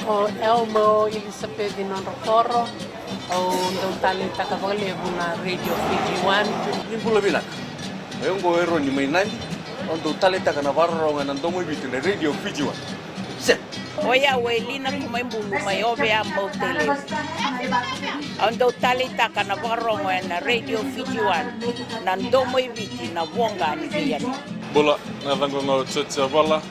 O Elmo Elizabeth Nonroforo o ndong talenta kavalevu na Radio Fiji One. Nimbula bilak. Ayongo ero ni mainandi. Ondo talenta kana varro ngana ndomo bitu na Radio Fiji One. Set. Oya welina kumaimbulu mayobe ambotele. Ondo talenta kana varro ngana Radio Fiji One. Na ndomo ibiti na wonga ni biyani. Bola na dango ngao tsetsa bala.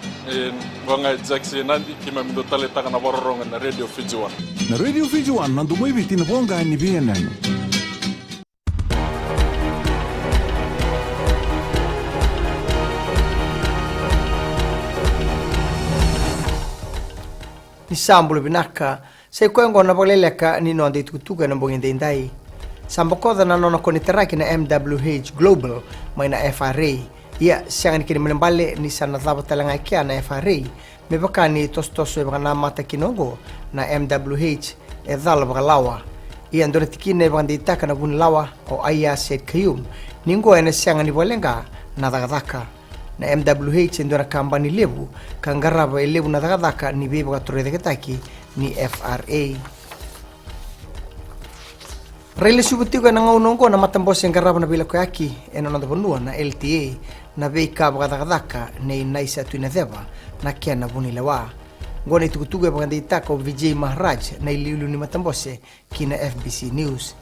Wanga Jackson nandi kima mindo talenta kana varro ngana Radio Fiji One. Na Radio Fiji One na ndomo ibiti na wonga ni biyani. Ni sambulu binaka sai kwengo na boleleka ni no ande tutuga na bongende ndai sambokoda na nono koniteraki na MWH Global mai na FRA ya siang kini menembale ni sana thaba talanga kia na FRA mebakani tostoso e bana mata kinongo na MWH e dhala bagalawa ia ndore tikine bandi taka na bunlawa o aya set kayum ningo ene siang ni bolenga na dagadaka na MWH ndora kambani lebu kangaraba lebu na dagadaka ni bebe gatorede ketaki ni FRA Rele subutiga na ngaunongo na matambose ngaraba na bila koyaki eno na bonua na LTA na beika dagadaka nei naisa tuinadeba na kia na bunilewa ngone tukutuga bagandi itako Vijay Maharaj na iliulu ni matambose kina FBC News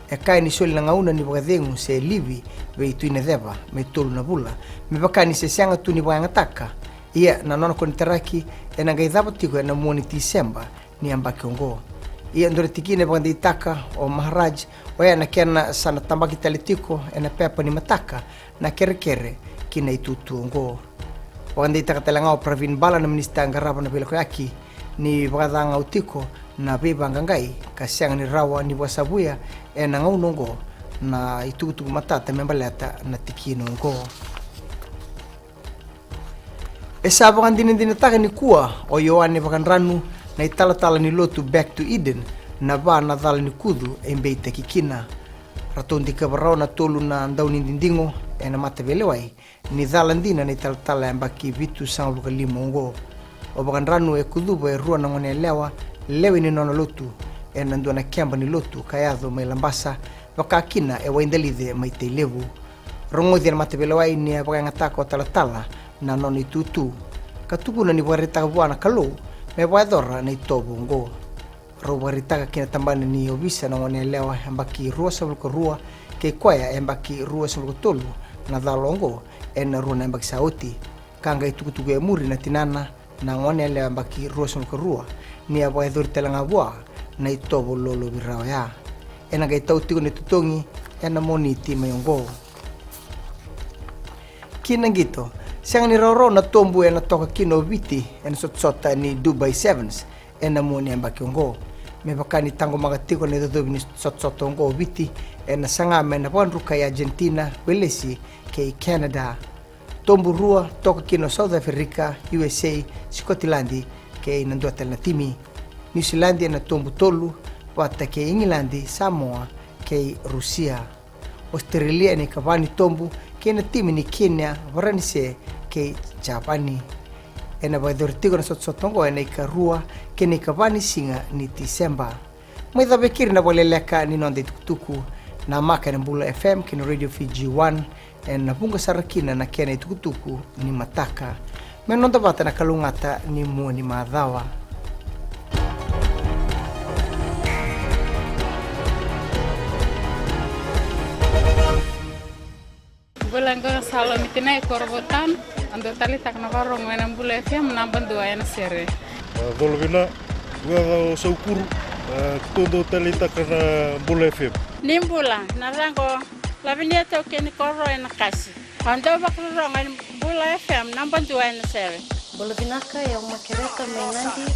Ekai ni soli na ngauna ni bagadengu se libi be tuinadeba me tolu na bula me bakani se sianga tu ni bayangataka ia na nono koniteraki ena gaidhabotiko na muoni Disemba ni ambaki ongo ia ndore tikine bagandi itaka o Maharaj oya na kena sana tambaki talitiko ena pepa ni mataka na kere kina itutu ongo bagandi itaka talanga o Pravin Bala na minista ngaraba na bilako yaki ni bagadanga utiko na beba ngangai kasianga ni rawa ni wasabuya ena ngaunongo na itutu matata membalata na tikino ngo esa bagandin taka ni kuwa o Yohane baganranu na itala ni lotu Back to Eden na ba na dal ni kudu embeita kikina ratondi kabarao na tolu na ndauni ndingo ena mata belewai ni dalandina na itala ambaki vitu sang luka limongo o baganranu e kuduba e rua na ngone lewa lewe ni nono lotu ena ndona kiamba ni lotu kayadho mai lambasa wakakina e waindalide mai teilevu rongothi na mata belewai ni bagangataka o talatala na noni tutu katubu na ni warita bwana kalo me wadora na itobu ngo robarita kina tambani ni obisa na ngone lewa ambaki rua sabulko rua ke kwaya ambaki rua sabulko tolu na dalongo ena rua na ambaki sauti kanga itukutugu e muri na tinana na ngone lewa ambaki rua sabulko rua ni abo edor telanga bua na itobu lolo birawa ya ena ga itautigo ni tutongi ena moniti mayongo kina ngito siang ni roro na tombu ena toka kino viti ena sotsota ni Dubai Sevens ena moni ambaki ongo me bakani tango magatiko ni dodo ni sotsota ongo viti ena sanga mena pondru kai Argentina welesi ke Canada tombu rua toka kino South Africa USA Scotland ke nandota na timi New Zealand ena tombu tolu wata ke England Samoa ke Rusia Australia ni kabani tombu kena timi ni Kenya varanise ke Japani ena badortigo na sotsotongo ena ikarua kena ikabani singa ni Disemba mwitha bekiri na boleleka ni nonde tukutuku na maka na Mbula FM kena Radio Fiji One ena bunga sarakina na kena tukutuku ni mataka menonda bata na kalungata ni muoni madhawa Bulangga salo mitinai korbotan ando tali tak na varong wena Mbula FM namban dua ena sere. Dolvina gua saukuru todo tali tak na Mbula FM. Nimbula narango labinia toke ni korro ena kasi ando bakrong en Mbula FM namban dua ena sere. Bolvinaka yang makereta mainandi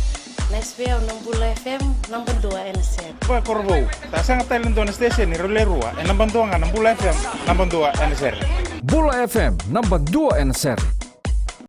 Nesbea Mbula FM namban dua ena sere. Ba korbo ta sanga talen don station ni rolerua en namban dua Mbula FM namban dua ena sere. Mbula FM namban 2 ena sere.